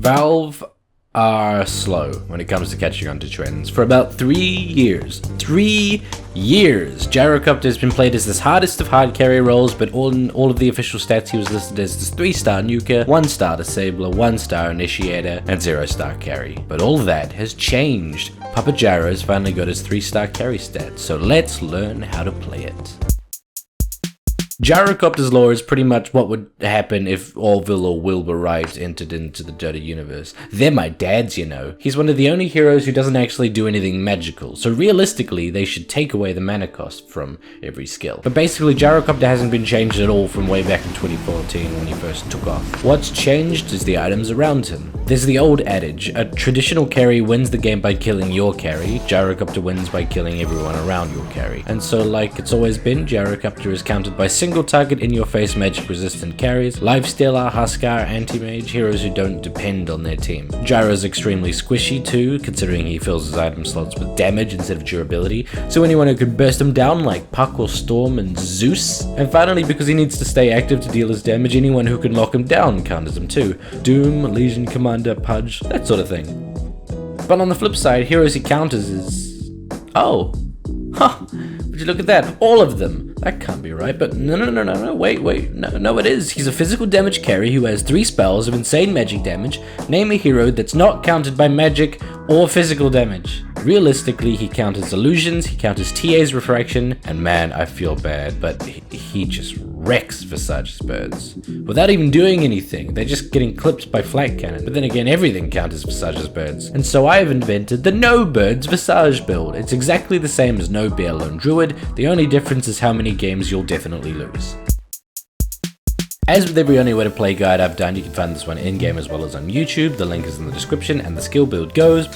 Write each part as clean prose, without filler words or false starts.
Valve are slow when it comes to catching on to trends. For about 3 years, Gyrocopter has been played as this hardest of hard carry roles, but on all of the official stats he was listed as this 3-star nuker, 1-star disabler, 1-star initiator, and 0-star carry. But all of that has changed. Papa Gyro's finally got his 3-star carry stats, so let's learn how to play it. Gyrocopter's lore is pretty much what would happen if Orville or Wilbur Wright entered into the Dota universe. They're my dads, you know. He's one of the only heroes who doesn't actually do anything magical, so realistically they should take away the mana cost from every skill. But basically Gyrocopter hasn't been changed at all from way back in 2014 when he first took off. What's changed is the items around him. There's the old adage, a traditional carry wins the game by killing your carry, Gyrocopter wins by killing everyone around your carry. And so like it's always been, Gyrocopter is countered by single target in your face magic resistant carries, Lifestealer, Huskar, Anti-Mage, heroes who don't depend on their team. Gyro's extremely squishy too, considering he fills his item slots with damage instead of durability, so anyone who could burst him down like Puck or Storm and Zeus. And finally, because he needs to stay active to deal his damage, anyone who can lock him down counters him too. Doom, Legion Commander, Pudge, that sort of thing. But on the flip side, heroes he counters is... oh. Huh. Would you look at that? All of them. That can't be right, but no, wait, no, it is. He's a physical damage carry who has 3 spells of insane magic damage. Name a hero that's not countered by magic or physical damage. Realistically, he counters illusions, he counters TA's refraction, and man, I feel bad, but he just wrecks Visage's birds. Without even doing anything, they're just getting clipped by flak cannon. But then again, everything counters Visage's birds. And so I've invented the No Birds Visage build. It's exactly the same as No Bear Lone Druid, the only difference is how many games you'll definitely lose. As with every only way to play guide I've done, you can find this one in-game as well as on YouTube. The link is in the description, and the skill build goes...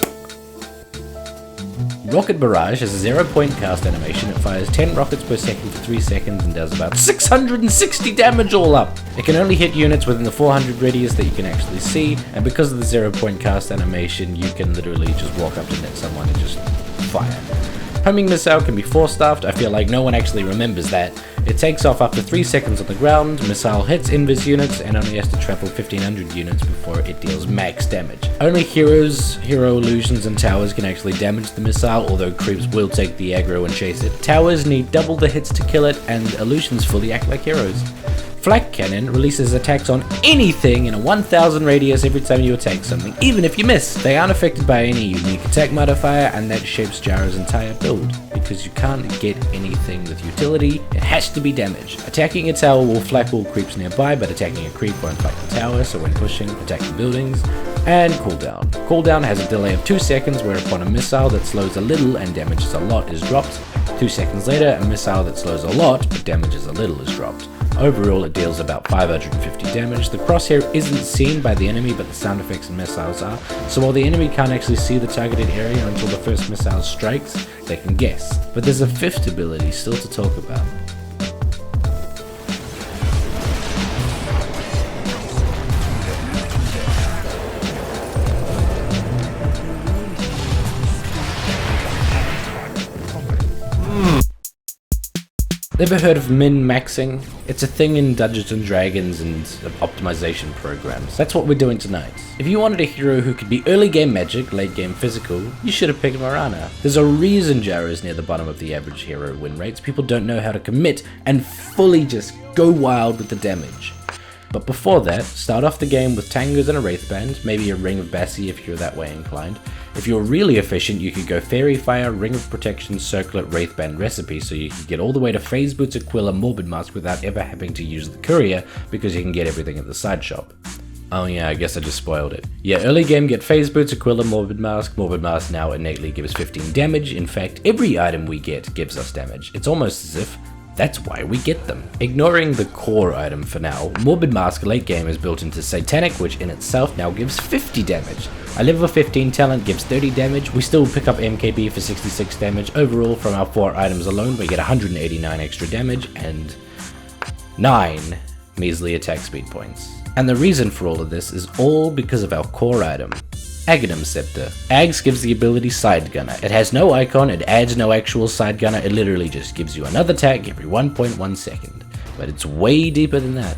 Rocket Barrage has a 0-point cast animation. It fires 10 rockets per second for 3 seconds and does about 660 damage all up. It can only hit units within the 400 radius that you can actually see, and because of the 0-point cast animation, you can literally just walk up to net someone and just fire. Homing missile can be 4-staffed. I feel like no one actually remembers that. It takes off after 3 seconds on the ground, missile hits invis units, and only has to travel 1500 units before it deals max damage. Only heroes, hero illusions, and towers can actually damage the missile, although creeps will take the aggro and chase it. Towers need double the hits to kill it, and illusions fully act like heroes. Flak Cannon releases attacks on anything in a 1000 radius every time you attack something, even if you miss. They aren't affected by any unique attack modifier, and that shapes Gyro's entire build. Because you can't get anything with utility, it has to be damage. Attacking a tower will flak all creeps nearby, but attacking a creep won't flak the tower, so when pushing, attack the buildings. And cooldown. Cooldown has a delay of 2 seconds, whereupon a missile that slows a little and damages a lot is dropped. 2 seconds later, a missile that slows a lot but damages a little is dropped. Overall, it deals about 550 damage. The crosshair isn't seen by the enemy, but the sound effects and missiles are, so while the enemy can't actually see the targeted area until the first missile strikes, they can guess. But there's a 5th ability still to talk about. Ever heard of min-maxing? It's a thing in Dungeons and Dragons and optimization programs. That's what we're doing tonight. If you wanted a hero who could be early game magic, late game physical, you should have picked Marana. There's a reason Gyro is near the bottom of the average hero win rates. People don't know how to commit and fully just go wild with the damage. But before that, start off the game with Tangos and a Wraithband, maybe a Ring of Bassi if you're that way inclined. If you're really efficient, you could go Fairy Fire, Ring of Protection, Circlet, Wraithband recipe, so you can get all the way to Phase Boots, Aquila, Morbid Mask without ever having to use the Courier, because you can get everything at the side shop. Oh yeah, I guess I just spoiled it. Yeah, early game get Phase Boots, Aquila, Morbid Mask. Morbid Mask now innately gives 15 damage. In fact, every item we get gives us damage. It's almost as if that's why we get them. Ignoring the core item for now, Morbid Mask late game is built into Satanic, which in itself now gives 50 damage. A level 15 talent gives 30 damage, we still pick up MKB for 66 damage. Overall, from our 4 items alone, we get 189 extra damage and 9 measly attack speed points. And the reason for all of this is all because of our core item, Aghanim Scepter. Ags gives the ability Side Gunner. It has no icon, it adds no actual Side Gunner, it literally just gives you another attack every 1.1 second. But it's way deeper than that.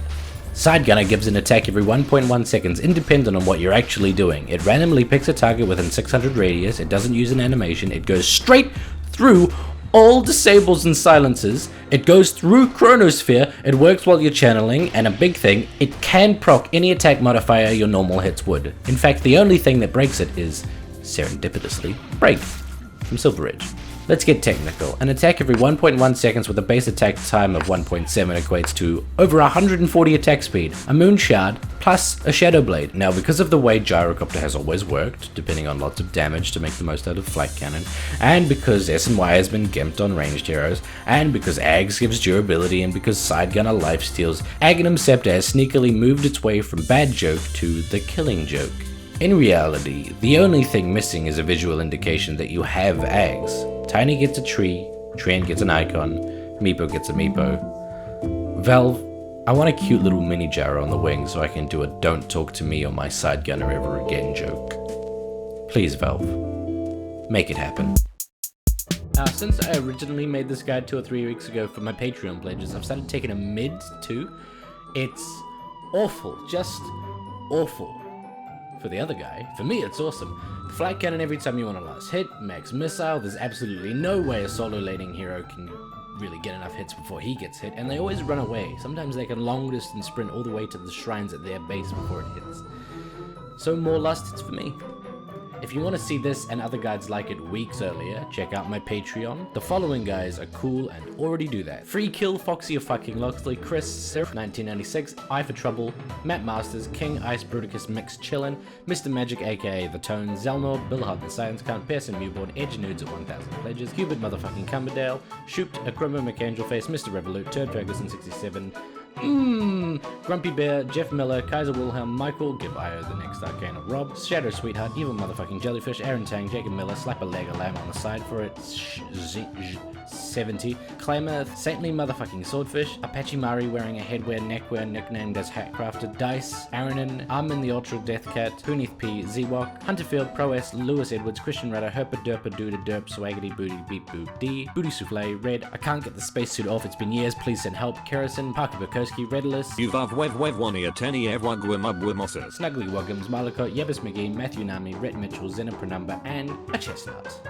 Side Gunner gives an attack every 1.1 seconds, independent on what you're actually doing. It randomly picks a target within 600 radius, it doesn't use an animation, it goes straight through all disables and silences, it goes through Chronosphere, it works while you're channeling, and a big thing, it can proc any attack modifier your normal hits would. In fact, the only thing that breaks it is, serendipitously, Break from Silver Edge. Let's get technical. An attack every 1.1 seconds with a base attack time of 1.7 equates to over 140 attack speed, a Moon Shard, plus a Shadow Blade. Now, because of the way Gyrocopter has always worked, depending on lots of damage to make the most out of Flight Cannon, and because S&Y has been gimped on ranged heroes, and because Ags gives durability, and because Side Gunner lifesteals, Aghanim Scepter has sneakily moved its way from Bad Joke to the Killing Joke. In reality, the only thing missing is a visual indication that you have Ags. Tiny gets a tree, Trent gets an icon, Meepo gets a Meepo. Valve, I want a cute little mini Gyro on the wing so I can do a don't talk to me or my Side Gunner ever again joke. Please, Valve, make it happen. Since I originally made this guide 2 or 3 weeks ago for my Patreon pledges, I've started taking a mid too. It's awful, just awful. For the other guy, for me it's awesome. Flight Cannon every time you want a last hit, max missile, there's absolutely no way a solo laning hero can really get enough hits before he gets hit, and they always run away. Sometimes they can long distance sprint all the way to the shrines at their base before it hits. So more last hits for me. If you want to see this and other guides like it weeks earlier, check out my Patreon. The following guys are cool and already do that. Free Kill, Foxy or Fucking Loxley, Chris, Seraph 1996, I for Trouble, Matt Masters, King, Ice, Bruticus, Mix, Chillin, Mr. Magic aka The Tone, Zelnor, Bill Hart the Science Count, Pearson Newborn, Edge Nudes at 1000 Pledges, Hubert Motherfucking Cumberdale, Shooped, Acromo McAngel Face, Mr. Revolute, Turd Ferguson 67, Grumpy Bear, Jeff Miller, Kaiser Wilhelm, Michael, Give Io the Next Arcana, Rob, Shadow Sweetheart, Evil Motherfucking Jellyfish, Aaron Tang, Jacob Miller, Slap a Leg a Lamb on the side for it, 70, Klamath, Saintly Motherfucking Swordfish, Apache Mari wearing a headwear, neckwear, nicknamed as Hatcrafted, Dice, Aaronin, Armin the Ultra Death Cat, Punith P, Zwok, Hunterfield, Pro S, Lewis Edwards, Christian Radder, Herpa Derpa Dooda Derp, Swaggity Booty Beep Boop D, Booty Souffle, Red, I can't get the spacesuit off, it's been years, please send help, Kerrison, Parker Bukowski, Redless, Yuvav Wev Wani Ateni Evwagwimabwimosses, Snuggly Woggums, Malakot, Yebis McGee, Matthew Nami, Rhett Mitchell, Zena Pranumber, and a Chestnut.